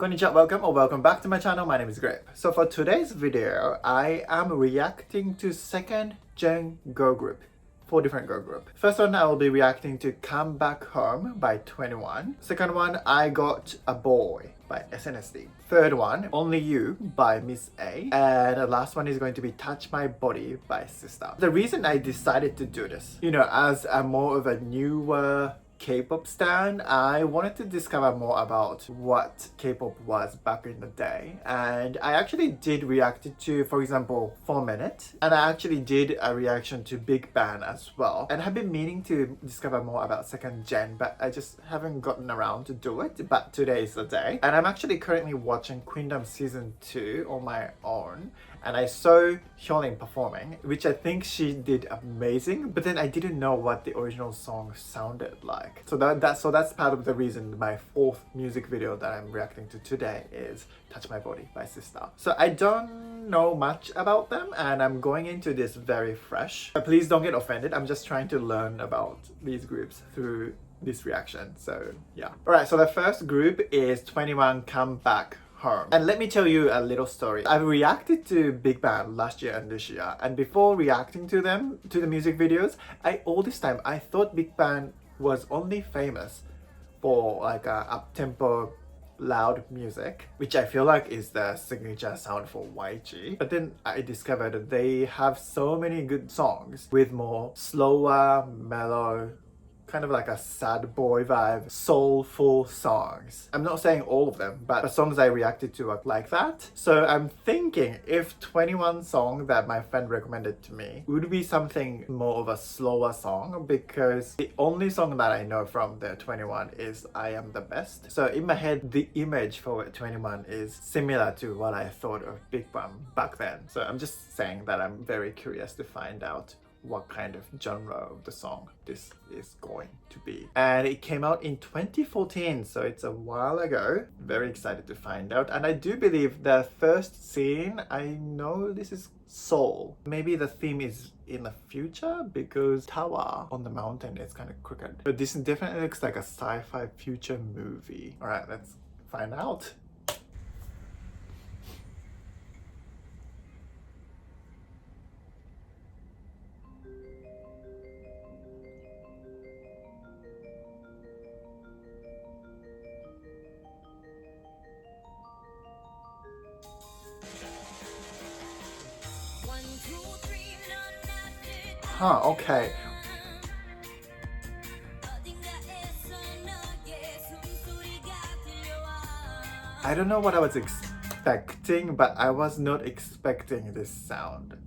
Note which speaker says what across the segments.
Speaker 1: Konnichiwa, welcome or welcome back to my channel. My name is Grip. So for today's video, I am reacting to second gen girl group. 4 different girl group. First one, I will be reacting to Come Back Home by 21. Second one, I Got a Boy by SNSD. Third one, Only You by Miss A. And the last one is going to be Touch My Body by Sistar. The reason I decided to do this, as a more of a newer K-pop stan, I wanted to discover more about what K-pop was back in the day, and I actually did react to, for example, 4 Minute, and I actually did a reaction to Big Bang as well, and have been meaning to discover more about second gen, but I just haven't gotten around to do it. But today is the day, and I'm actually currently watching Queendom season 2 on my own, and I saw Hyolyn performing, which I think she did amazing, but then I didn't know what the original song sounded like. So that's part of the reason my 4th music video that I'm reacting to today is Touch My Body by Sistar. So I don't know much about them, and I'm going into this very fresh. Please don't get offended, I'm just trying to learn about these groups through this reaction, so yeah. Alright, so the first group is 21 Come Back Home. And let me tell you a little story. I reacted to Big Bang last year and this year, and before reacting to them, to the music videos, all this time I thought Big Bang was only famous for like a up-tempo loud music, which I feel like is the signature sound for YG. But then I discovered that they have so many good songs with more slower, mellow, kind of like a sad boy vibe, soulful songs. I'm not saying all of them, but the songs I reacted to are like that. So I'm thinking if 21 song that my friend recommended to me would be something more of a slower song, because the only song that I know from the 21 is I Am the Best. So in my head, the image for 21 is similar to what I thought of Big Bang back then. So I'm just saying that I'm very curious to find out what kind of genre of the song this is going to be. And it came out in 2014, so it's a while ago. Very excited to find out. And I do believe the first scene, I know this is Seoul. Maybe the theme is in the future, because tower on the mountain is kind of crooked. But this definitely looks like a sci-fi future movie. All right, let's find out. Huh, okay. I don't know what I was expecting, but I was not expecting this sound.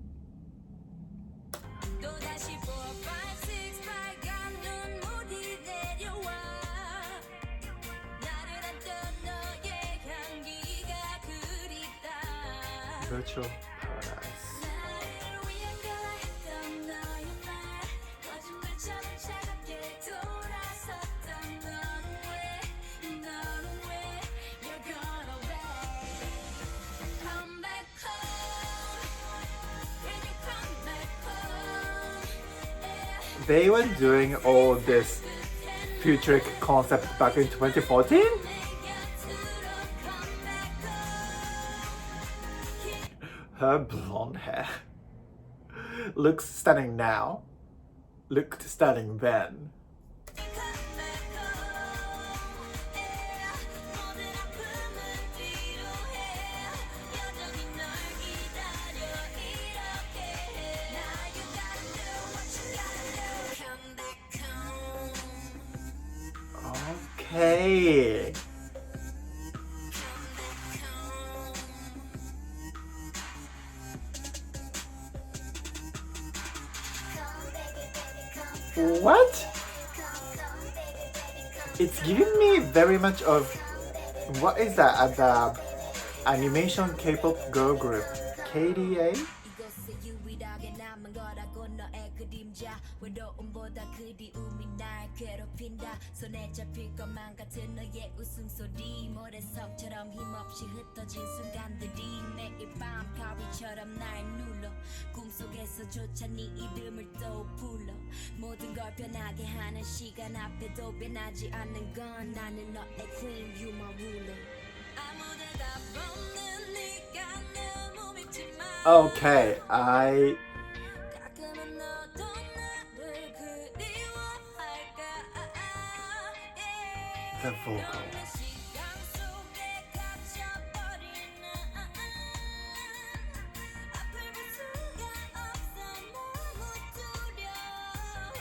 Speaker 1: Virtual paradise. They were doing all this futuristic concept back in 2014? Her blonde hair looks stunning now, looked stunning then. Okay. What? It's giving me very much of, what is that, the animation K-pop girl group, KDA? Okay, the vocal.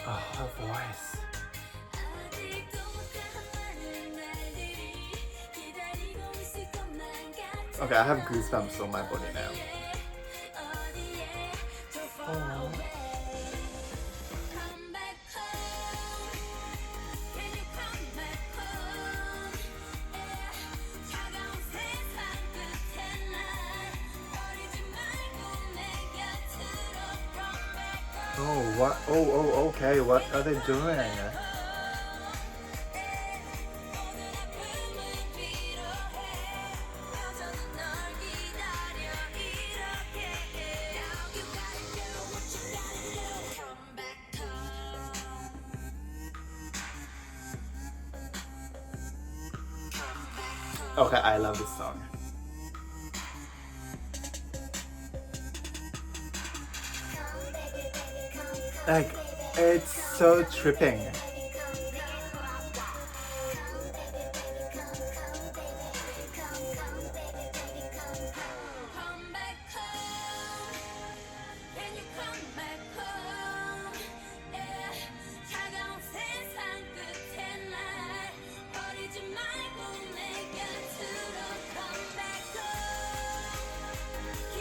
Speaker 1: Oh, her voice. Okay, I have goosebumps on my body now. Oh. Oh, what? Oh, okay. What are they doing? Okay, I love this song. Like, it's so tripping.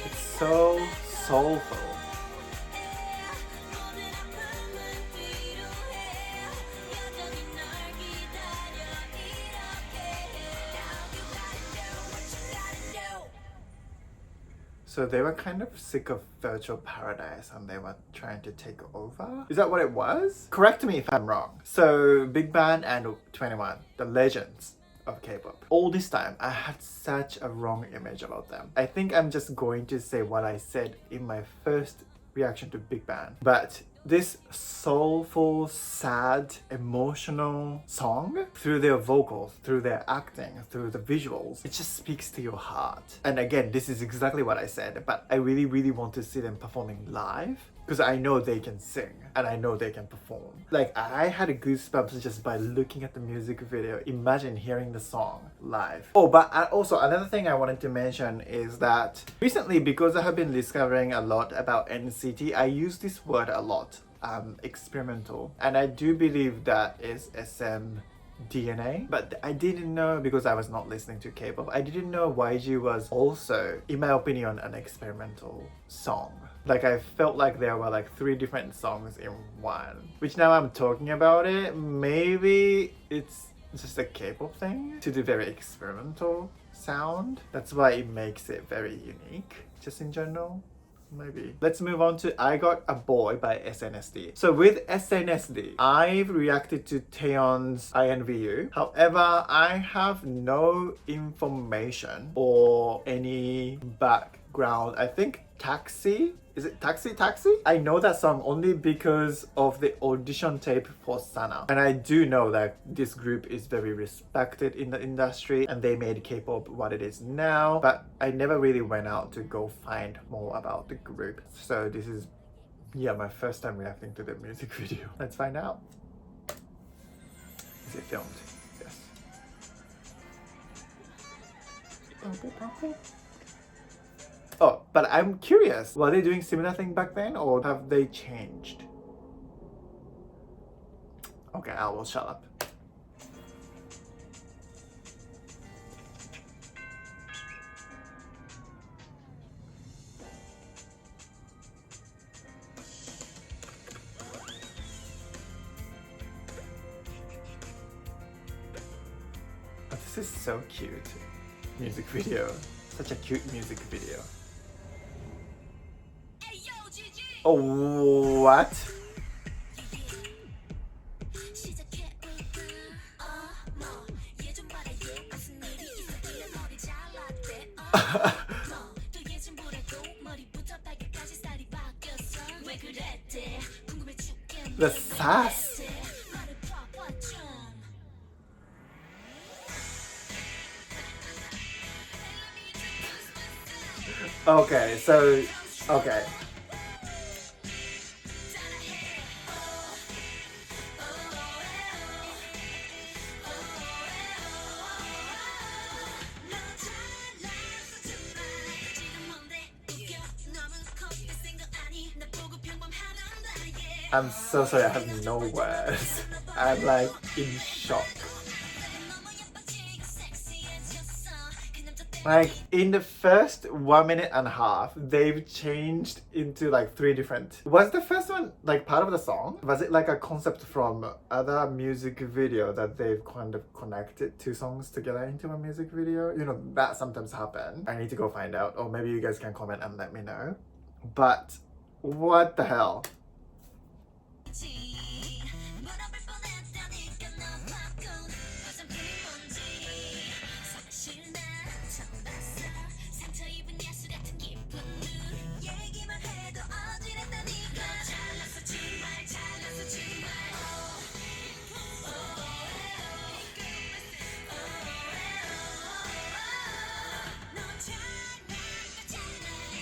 Speaker 1: It's so soulful. So they were kind of sick of virtual paradise and they were trying to take over? Is that what it was? Correct me if I'm wrong. So Big Bang and 21, the legends of K-pop. All this time, I had such a wrong image about them. I think I'm just going to say what I said in my first reaction to Big Bang. But this soulful, sad, emotional song, through their vocals, through their acting, through the visuals, it just speaks to your heart. And again, this is exactly what I said, but I really, really want to see them performing live because I know they can sing and I know they can perform. Like, I had goosebumps just by looking at the music video. Imagine hearing the song live. Oh, but also another thing I wanted to mention is that recently, because I have been discovering a lot about NCT, I use this word a lot, experimental. And I do believe that is SM DNA, but I didn't know, because I was not listening to K-pop, I didn't know YG was also, in my opinion, an experimental song. Like, I felt like there were like 3 different songs in one, which now I'm talking about it, maybe it's just a K-pop thing to do very experimental sound. That's why it makes it very unique, just in general. Maybe. Let's move on to I Got a Boy by SNSD. So with SNSD, I've reacted to Taeyeon's INVU. However, I have no information or any background. I think Taxi? Is it Taxi? I know that song only because of the audition tape for Sana. And I do know that this group is very respected in the industry and they made K-pop what it is now. But I never really went out to go find more about the group. So this is, yeah, my first time reacting to the music video. Let's find out. Is it filmed? Yes. Oh, but I'm curious, were they doing similar thing back then or have they changed? Okay, I will shut up. Oh, this is so cute. Music video. Such a cute music video. Oh, what? The sass. Okay, so Okay. I'm so sorry, I have no words. I'm like in shock. Like in the first 1 minute and a half, they've changed into like 3 different. Was the first one like part of the song? Was it like a concept from other music video that they've kind of connected 2 songs together into a music video? You know, that sometimes happen. I need to go find out, or maybe you guys can comment and let me know. But what the hell?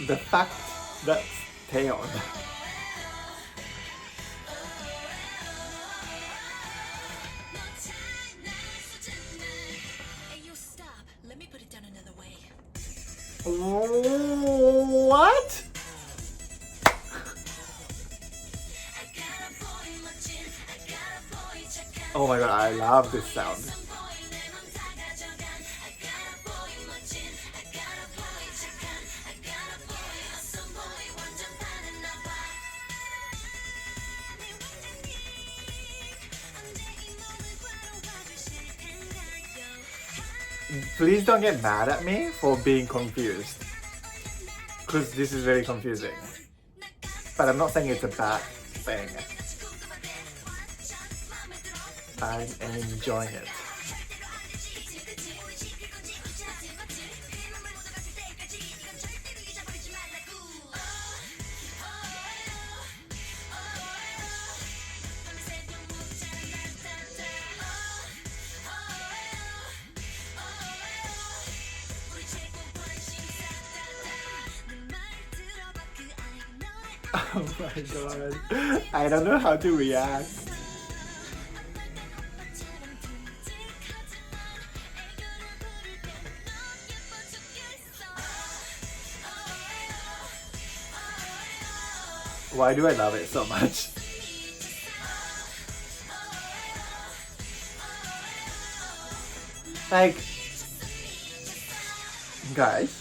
Speaker 1: The fact that Taeyeon what? Oh my god, I love this sound. Please don't get mad at me for being confused, because this is very confusing. But I'm not saying it's a bad thing. I'm enjoying it. Oh my god, I don't know how to react. Why do I love it so much? Like, guys,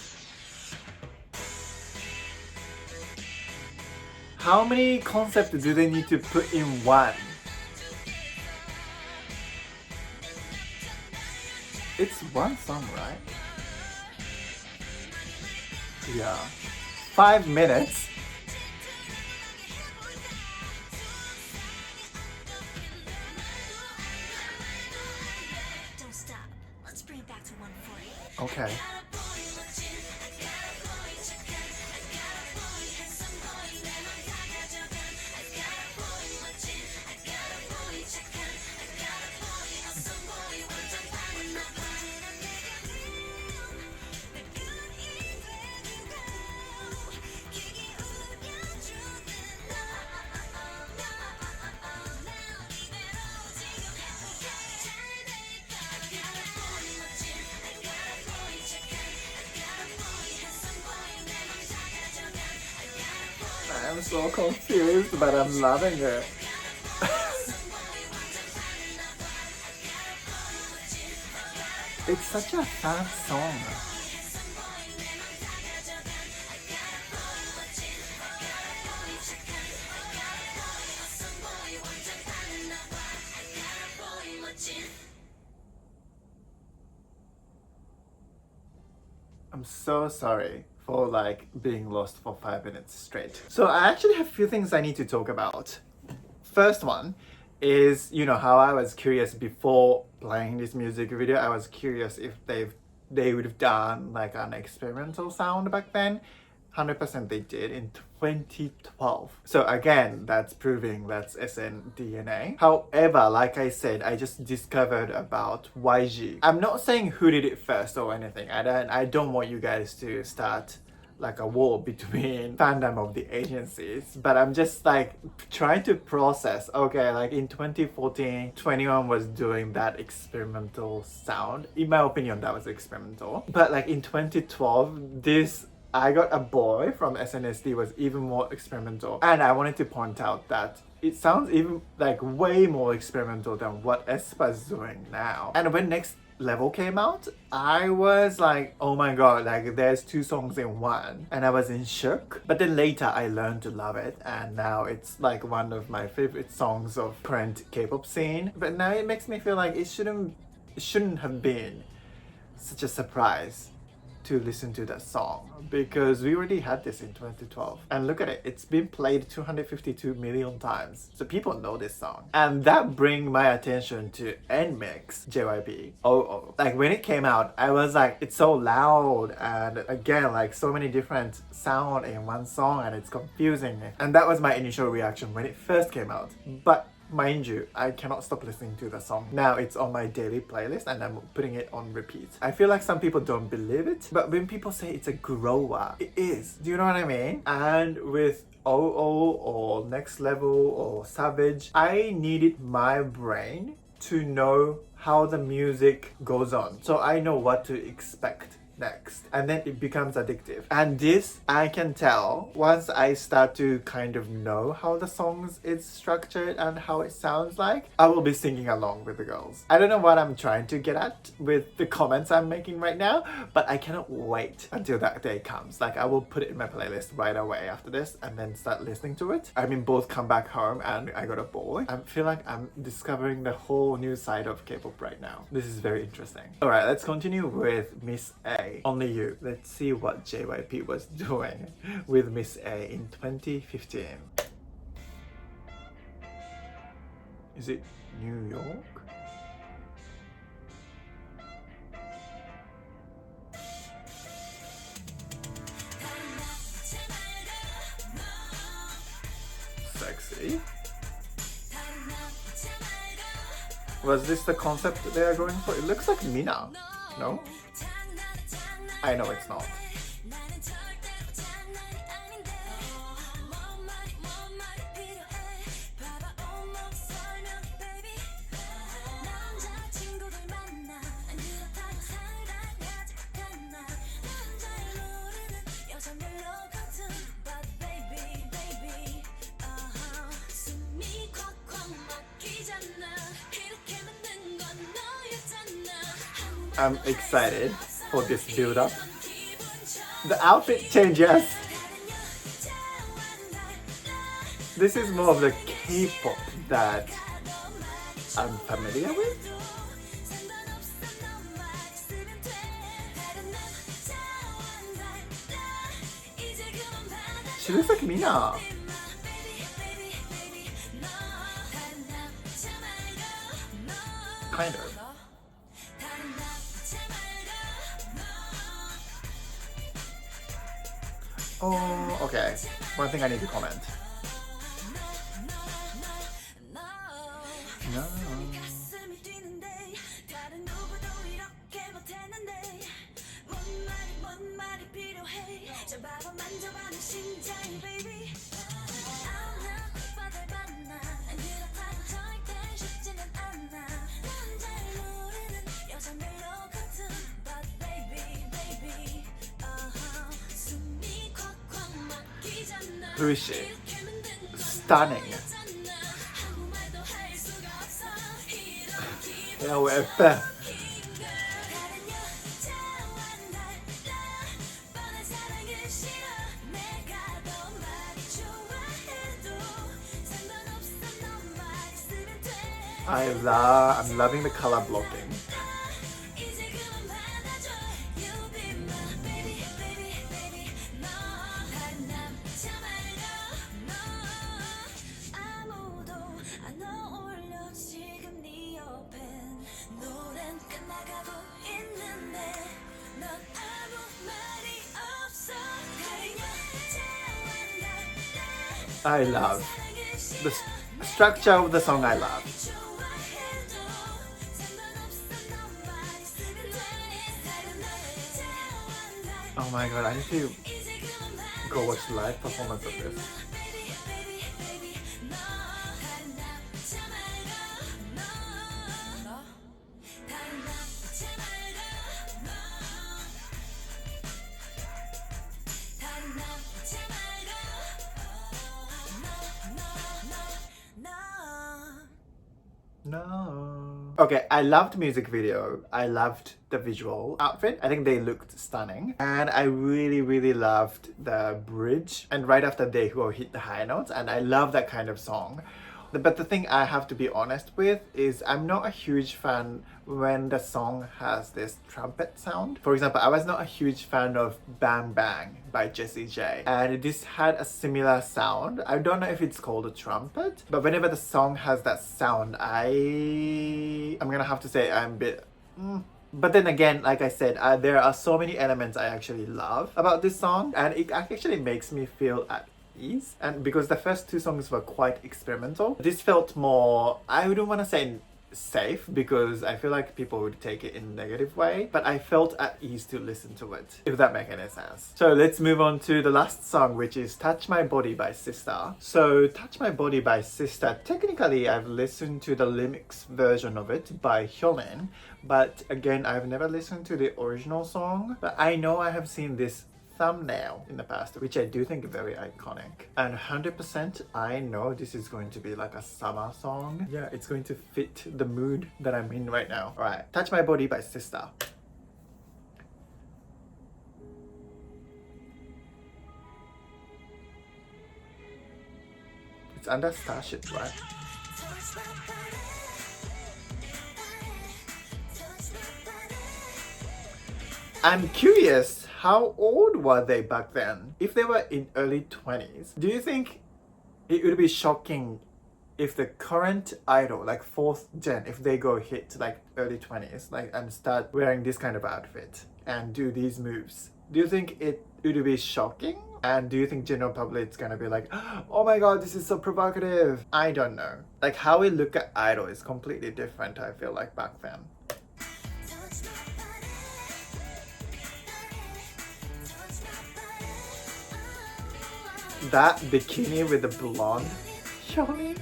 Speaker 1: how many concepts do they need to put in one? It's one song, right? Yeah. 5 minutes?
Speaker 2: Don't stop. Let's bring it back to 140.
Speaker 1: Okay. I'm so confused, but I'm loving it. It's such a fun song. I'm so sorry for like being lost for 5 minutes straight. So I actually have a few things I need to talk about. First one is, you know, how I was curious before playing this music video. I was curious if they would have done like an experimental sound back then. 100% they did in 2012. So again, that's proving that's SN DNA. However, like I said, I just discovered about YG. I'm not saying who did it first or anything. I don't want you guys to start like a war between fandom of the agencies, but I'm just like trying to process. Okay, like in 2014, 21 was doing that experimental sound. In my opinion, that was experimental. But like in 2012, this I Got a Boy from SNSD was even more experimental. And I wanted to point out that it sounds even like way more experimental than what aespa is doing now. And when Next Level came out, I was like, oh my god, like there's 2 songs in one, and I was in shock. But then later I learned to love it, and now it's like one of my favorite songs of current K-pop scene. But now it makes me feel like it shouldn't have been such a surprise to listen to that song, because we already had this in 2012, and look at it, it's been played 252 million times, so people know this song. And that bring my attention to NMIX JYP Oh. Like when it came out, I was like, it's so loud, and again like so many different sound in one song, and it's confusing me. And that was my initial reaction when it first came out. But mind you, I cannot stop listening to the song. Now it's on my daily playlist and I'm putting it on repeat. I feel like some people don't believe it, but when people say it's a grower, it is. Do you know what I mean? And with OO or Next Level or Savage, I needed my brain to know how the music goes on, so I know what to expect next, and then it becomes addictive. And this I can tell once I start to kind of know how the songs is structured and how it sounds like, I will be singing along with the girls. I don't know what I'm trying to get at with the comments I'm making right now, but I cannot wait until that day comes. Like I will put it in my playlist right away after this and then start listening to it. I mean, both Come Back Home and I Got a Boy. I feel like I'm discovering the whole new side of K-pop right now. This is very interesting. Alright, let's continue with Miss A, Only You. Let's see what JYP was doing with Miss A in 2015. Is it New York? Sexy. Was this the concept they are going for? It looks like Mina. No? I know it's not. I'm excited for this build up. The outfit changes. This is more of the K-pop that I'm familiar with. She looks like Mina. Kind of. Oh, okay. One thing I need to comment. No. Who is she? Stunning. However, I'm loving the color blocking. I love the structure of the song. I love. Oh my god, I need to go watch the live performance of this. No. Okay, I loved music video. I loved the visual outfit. I think they looked stunning. And I really loved the bridge. And right after they go hit the high notes. And I love that kind of song. But the thing I have to be honest with is I'm not a huge fan when the song has this trumpet sound. For example, I was not a huge fan of Bang Bang by Jessie J. And this had a similar sound. I don't know if it's called a trumpet, but whenever the song has that sound, I'm gonna have to say I'm a bit... But then again, like I said, there are so many elements I actually love about this song, and it actually makes me feel at ease. And because the first two songs were quite experimental, this felt more, I wouldn't want to say safe because I feel like people would take it in a negative way, but I felt at ease to listen to it, if that makes any sense. So let's move on to the last song, which is Touch My Body by Sistar. So Touch My Body by Sistar, technically I've listened to the remix version of it by Hyolyn, but again I've never listened to the original song, but I know I have seen this thumbnail in the past, which I do think is very iconic. And 100% I know this is going to be like a summer song. Yeah, it's going to fit the mood that I'm in right now. Alright, Touch My Body by Sistar. It's under Starship, right? I'm curious, how old were they back then? If they were in early 20s, do you think it would be shocking if the current idol, like 4th gen, if they go hit like early 20s, like, and start wearing this kind of outfit and do these moves? Do you think it would be shocking? And do you think general public is gonna be like, oh my god, this is so provocative? I don't know. Like how we look at idol is completely different, I feel like, back then. That bikini with the blonde Hyolyn.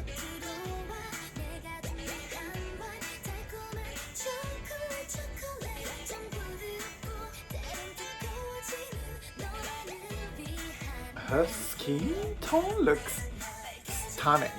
Speaker 1: Her skin tone looks stunning.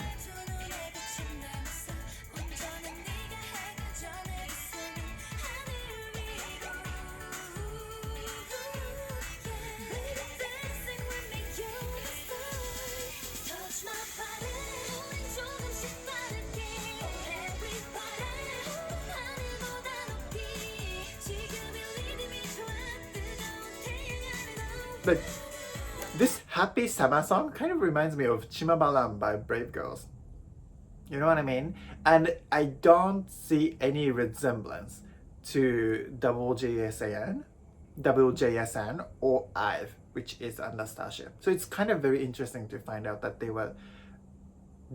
Speaker 1: But this happy summer song kind of reminds me of Chimabalam by Brave Girls. You know what I mean? And I don't see any resemblance to WJSN or IVE, which is under Starship. So it's kind of very interesting to find out that they were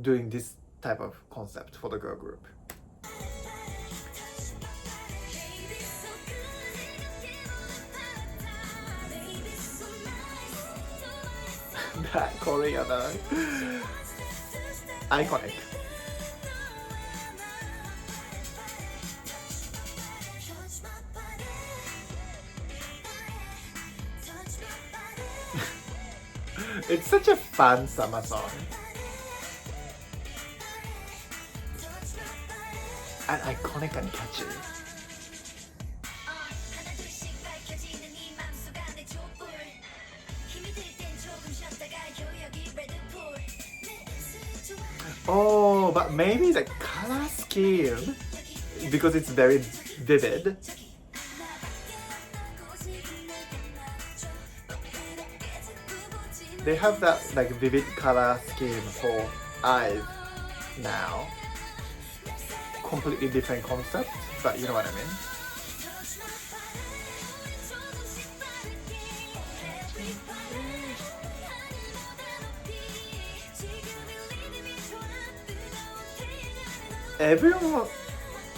Speaker 1: doing this type of concept for the girl group. That Korean, iconic. It's such a fun summer song. And iconic and catchy. Oh, but maybe the color scheme, because it's very vivid. They have that like vivid color scheme for IVE now. Completely different concept, but you know what I mean.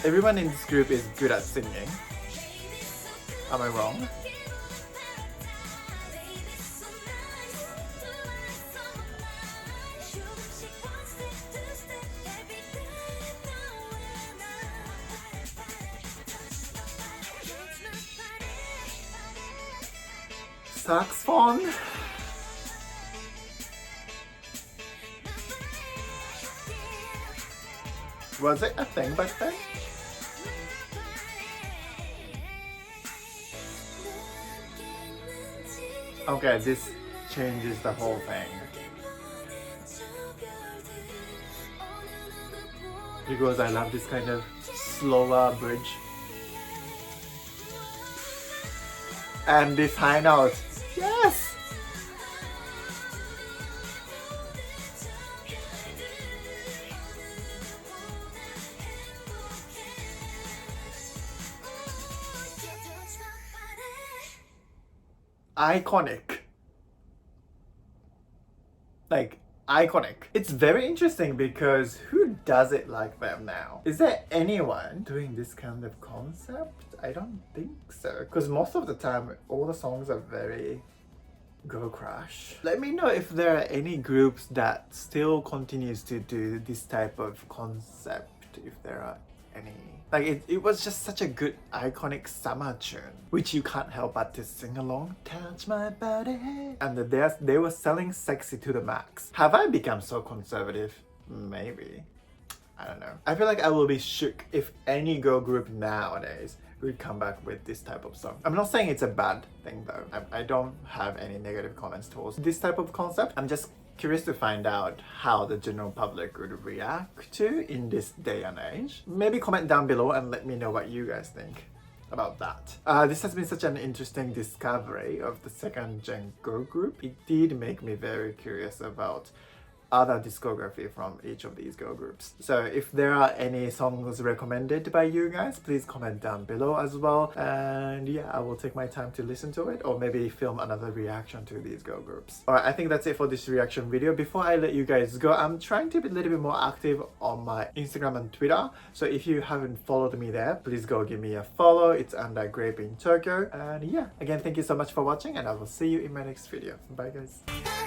Speaker 1: Everyone in this group is good at singing. Am I wrong? saxophone. Was it a thing back then? Okay, this changes the whole thing. Because I love this kind of slower bridge. And this high note. Yes! Iconic. Like, iconic. It's very interesting because who does it like them now? Is there anyone doing this kind of concept? I don't think so. Because most of the time, all the songs are very girl crush. Let me know if there are any groups that still continues to do this type of concept, if there are any. Like it was just such a good iconic summer tune, which you can't help but to sing along. Touch my body. And they were selling sexy to the max. Have I become so conservative? Maybe. I don't know. I feel like I will be shook if any girl group nowadays would come back with this type of song. I'm not saying it's a bad thing though. I don't have any negative comments towards this type of concept. I'm just curious to find out how the general public would react to in this day and age. Maybe comment down below and let me know what you guys think about that. This has been such an interesting discovery of the second gen girl group. It did make me very curious about other discography from each of these girl groups. So if there are any songs recommended by you guys, please comment down below as well. And yeah, I will take my time to listen to it or maybe film another reaction to these girl groups. Alright, I think that's it for this reaction video. Before I let you guys go, I'm trying to be a little bit more active on my Instagram and Twitter. So if you haven't followed me there, please go give me a follow. It's under Grape in Tokyo. And yeah, again, thank you so much for watching and I will see you in my next video. Bye guys.